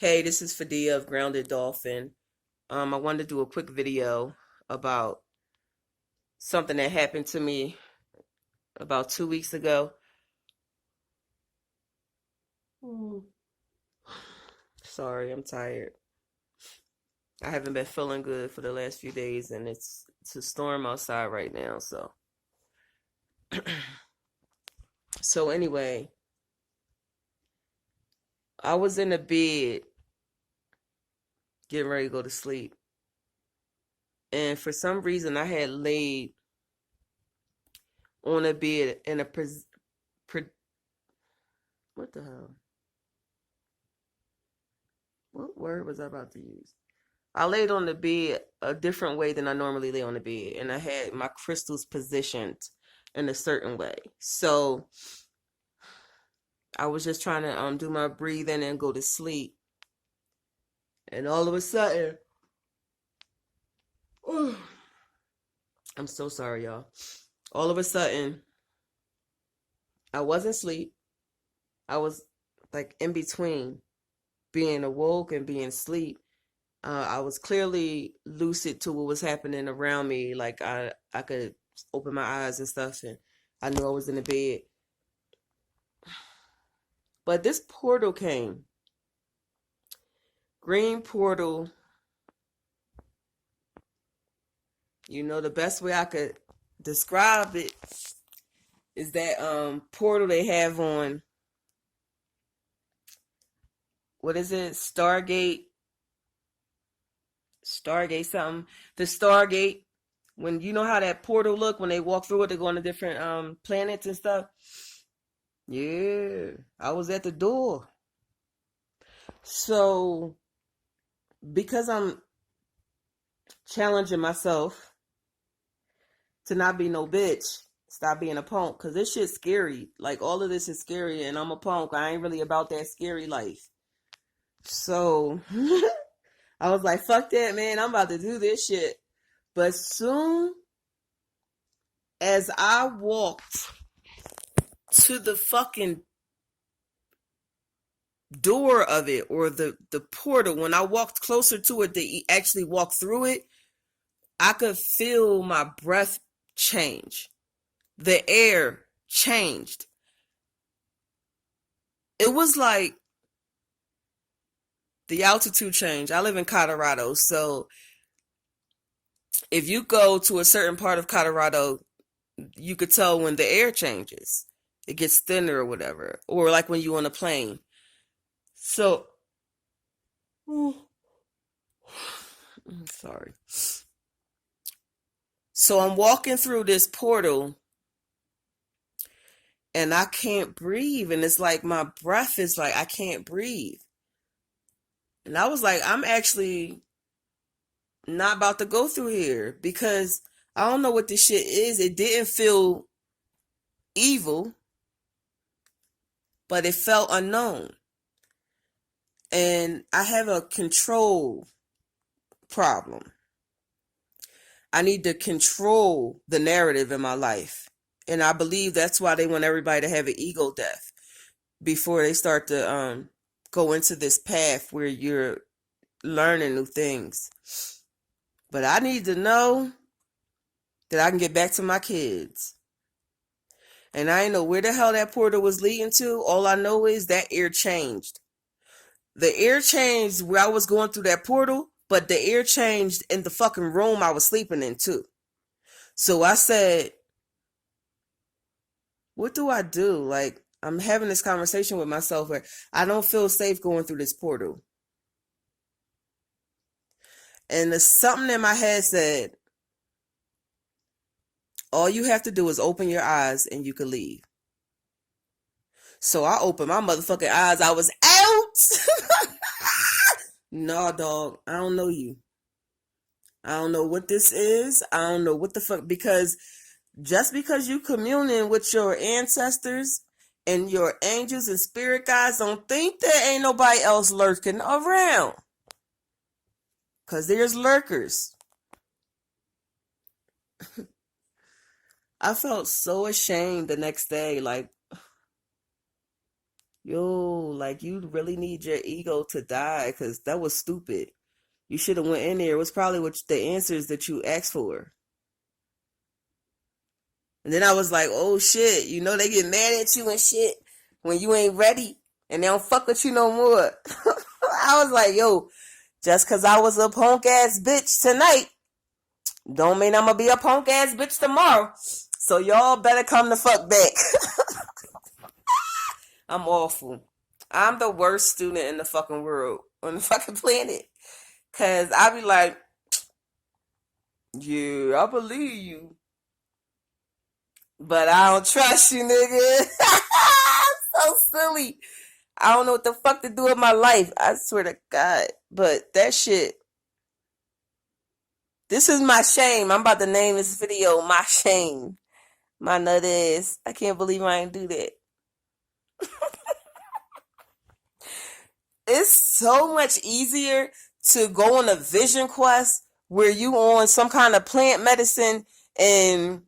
Hey, this is Fadia of Grounded Dolphin. I wanted to do a quick video about something that happened to me about 2 weeks ago. Hmm. Sorry, I'm tired. I haven't been feeling good for the last few days, and it's a storm outside right now. So anyway, I was in the bed getting ready to go to sleep, and for some reason, I had laid on a bed in a pre- what the hell? What word was I about to use? I laid on the bed a different way than I normally lay on the bed, and I had my crystals positioned in a certain way. So I was just trying to do my breathing and go to sleep, and all of a sudden, I'm so sorry, y'all. All of a sudden, I wasn't asleep. I was like in between being awoke and being asleep. I was clearly lucid to what was happening around me. Like I could open my eyes and stuff, and I knew I was in the bed. But this portal came. Green portal. The best way I could describe it is that portal they have on, what is it? Stargate something. The Stargate. When you know how that portal look when they walk through it, they go on to different planets and stuff. Yeah, I was at the door. So because I'm challenging myself to not be no bitch, stop being a punk, because this shit's scary. Like, all of this is scary, and I'm a punk. I ain't really about that scary life. So I was like, fuck that, man. I'm about to do this shit. But soon as I walked to the fucking door of it, or the portal, when I walked closer to it to actually walk through it, I could feel my breath change. The air changed. It was like the altitude change. I live in Colorado, so if you go to a certain part of Colorado, you could tell when the air changes. It gets thinner or whatever, or like when you on a plane. So, I'm sorry. So I'm walking through this portal, and I can't breathe, and it's like my breath is like I can't breathe. And I was like, I'm actually not about to go through here because I don't know what this shit is. It didn't feel evil, but it felt unknown. And I have a control problem. I need to control the narrative in my life. And I believe that's why they want everybody to have an ego death before they start to go into this path where you're learning new things. But I need to know that I can get back to my kids. And I didn't know where the hell that portal was leading to. All I know is that air changed. The air changed where I was going through that portal, but the air changed in the fucking room I was sleeping in too. So I said, what do I do? Like, I'm having this conversation with myself where I don't feel safe going through this portal. And there's something in my head said, all you have to do is open your eyes and you can leave. So I opened my motherfucking eyes. I was out. No, dog. I don't know you. I don't know what this is. I don't know what the fuck. Because just because you communing with your ancestors and your angels and spirit guides, don't think there ain't nobody else lurking around. Because there's lurkers. I felt so ashamed the next day. Like, Yo, like you really need your ego to die because that was stupid. You should have went in there. It was probably what the answers that you asked for. And then I was like, oh shit, you know they get mad at you and shit when you ain't ready and they don't fuck with you no more. I was like, yo, just cause I was a punk ass bitch tonight, don't mean I'm gonna be a punk ass bitch tomorrow. So y'all better come the fuck back. I'm awful. I'm the worst student in the fucking world, on the fucking planet. Cause I be like, yeah, I believe you. But I don't trust you, nigga. So silly. I don't know what the fuck to do with my life. I swear to God. But that shit. This is my shame. I'm about to name this video My Shame. My nut ass. I can't believe I ain't do that. It's so much easier to go on a vision quest where you on some kind of plant medicine and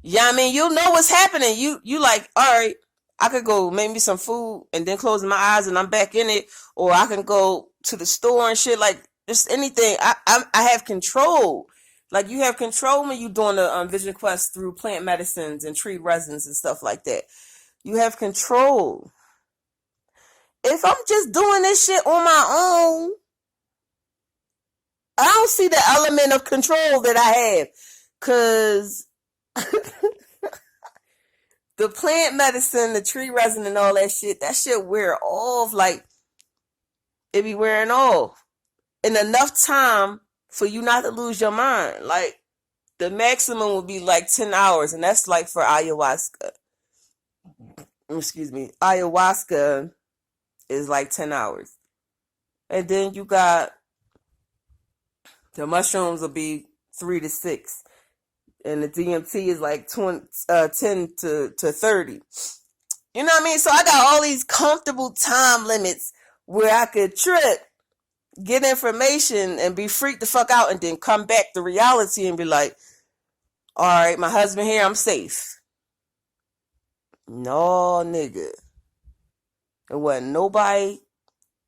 yeah, I mean, you'll know what's happening. You like, all right, I could go make me some food and then close my eyes and I'm back in it, or I can go to the store and shit, like just anything. I have control. Like you have control when you doing the vision quest through plant medicines and tree resins and stuff like that. You have control. If I'm just doing this shit on my own, I don't see the element of control that I have, cause the plant medicine, the tree resin, and all that shit wear off. Like, it be wearing off. In enough time for you not to lose your mind. Like, the maximum would be like 10 hours, and that's like for ayahuasca. Excuse me. Ayahuasca is like 10 hours. And then you got the mushrooms will be 3 to 6. And the DMT is like 10 to 30. You know what I mean? So I got all these comfortable time limits where I could trip, get information, and be freaked the fuck out, and then come back to reality and be like, all right, my husband here, I'm safe. No, nigga. It wasn't nobody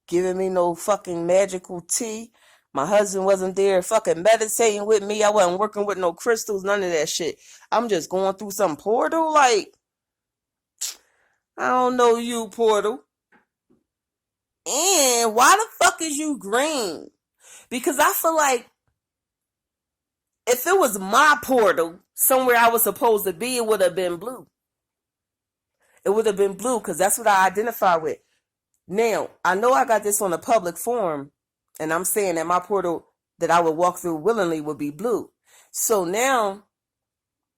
giving me no fucking magical tea. My husband wasn't there fucking meditating with me. I wasn't working with no crystals, none of that shit. I'm just going through some portal. Like, I don't know you, portal. And why the fuck is you green? Because I feel like if it was my portal, somewhere I was supposed to be, it would have been blue. It would have been blue because that's what I identify with. Now, I know I got this on a public forum, and I'm saying that my portal that I would walk through willingly would be blue. So now,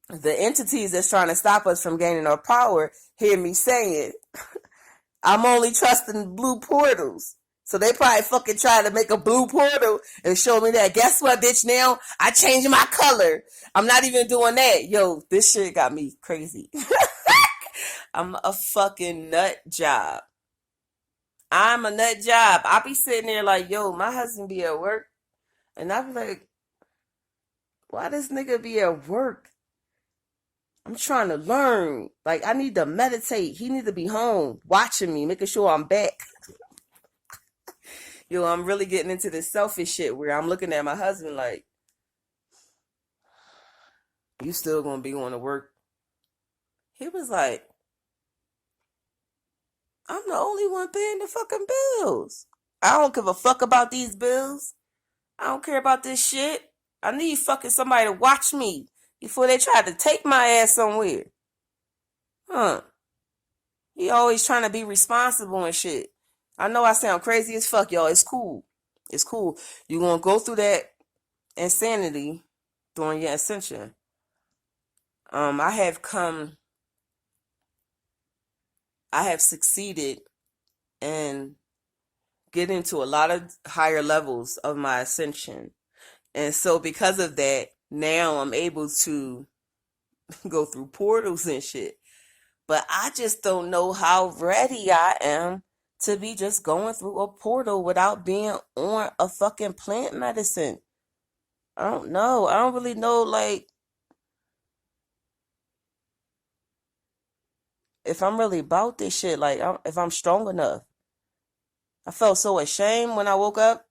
the entities that's trying to stop us from gaining our power hear me saying, I'm only trusting blue portals. So they probably fucking try to make a blue portal and show me that. Guess what, bitch? Now I changed my color. I'm not even doing that. Yo, this shit got me crazy. I'm a fucking nut job. I'm a nut job. I be sitting there like, yo, my husband be at work. And I be like, why this nigga be at work? I'm trying to learn. Like, I need to meditate. He need to be home watching me, making sure I'm back. Yo, I'm really getting into this selfish shit where I'm looking at my husband like, you still gonna be going to work? He was like, I'm the only one paying the fucking bills. I don't give a fuck about these bills. I don't care about this shit. I need fucking somebody to watch me before they try to take my ass somewhere. Huh. He always trying to be responsible and shit. I know I sound crazy as fuck, y'all. It's cool. It's cool. You're going to go through that insanity during your ascension. I have succeeded in getting to a lot of higher levels of my ascension. And so because of that, now I'm able to go through portals and shit. But I just don't know how ready I am to be just going through a portal without being on a fucking plant medicine. I don't know. I don't really know, like, if I'm really about this shit, like if I'm strong enough. I felt so ashamed when I woke up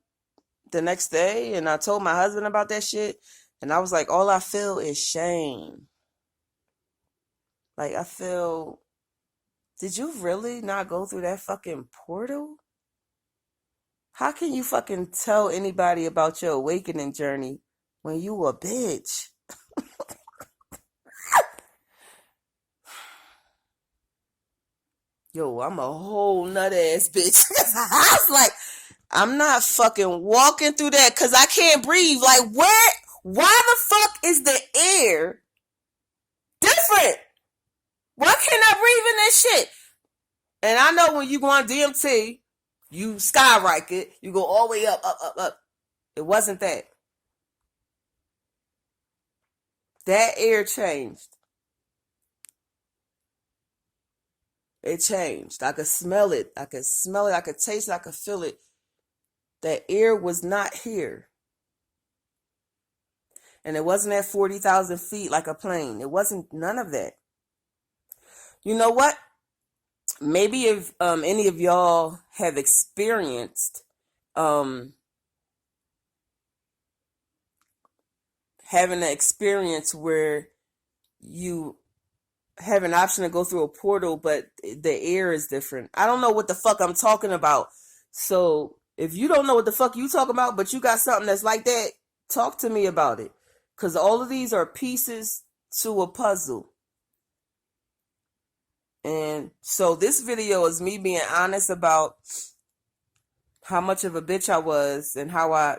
the next day and I told my husband about that shit. And I was like, all I feel is shame. Like, I feel, did you really not go through that fucking portal? How can you fucking tell anybody about your awakening journey when you a bitch? Yo, I'm a whole nut ass bitch. I was like, I'm not fucking walking through that because I can't breathe. Like, why the fuck is the air different? Why can't I breathe in this shit? And I know when you go on DMT, you skyrocket, you go all the way up, up, up, up. It wasn't that. That air changed. It changed. I could smell it. I could smell it. I could taste it. I could feel it. That air was not here. And it wasn't at 40,000 feet like a plane. It wasn't none of that. You know what? Maybe if any of y'all have experienced having an experience where you have an option to go through a portal, but the air is different. I don't know what the fuck I'm talking about. So if you don't know what the fuck you talking about, but you got something that's like that, talk to me about it. Because all of these are pieces to a puzzle. And so this video is me being honest about how much of a bitch I was and how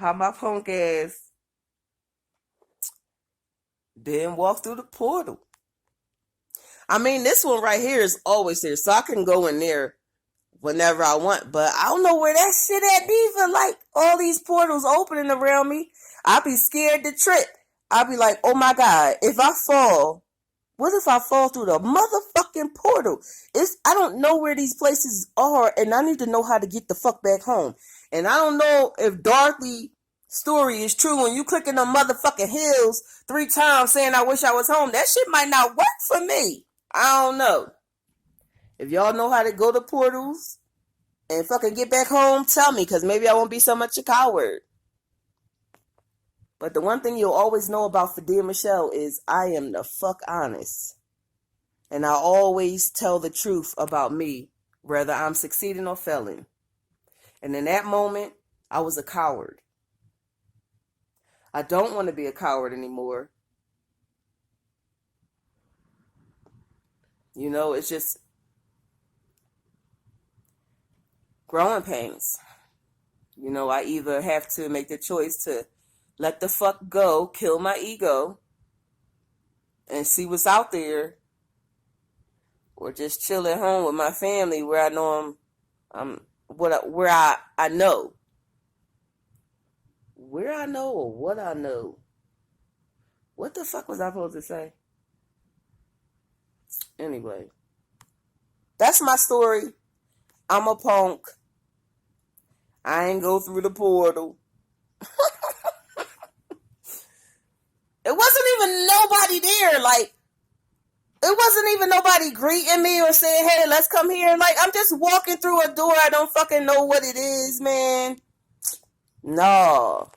my punk ass didn't walk through the portal. I mean, this one right here is always there, so I can go in there whenever I want, but I don't know where that shit at neither. Like, all these portals opening around me, I'll be scared to trip. I'll be like, oh my God, if I fall, what if I fall through the motherfucking portal? I don't know where these places are, and I need to know how to get the fuck back home. And I don't know if Dorothy's story is true. When you click in the motherfucking hills 3 times saying I wish I was home, that shit might not work for me. I don't know. If y'all know how to go to portals and fucking get back home, tell me, because maybe I won't be so much a coward. But the one thing you'll always know about Fadia Michelle is I am the fuck honest. And I always tell the truth about me, whether I'm succeeding or failing. And in that moment, I was a coward. I don't want to be a coward anymore. You know, it's just growing pains. You know, I either have to make the choice to let the fuck go, kill my ego, and see what's out there, or just chill at home with my family where I know where I know. Where I know or what I know. What the fuck was I supposed to say? Anyway, that's my story. I'm a punk. I ain't go through the portal. It wasn't even nobody there. Like, it wasn't even nobody greeting me or saying, hey, let's come here. Like, I'm just walking through a door. I don't fucking know what it is, man. No.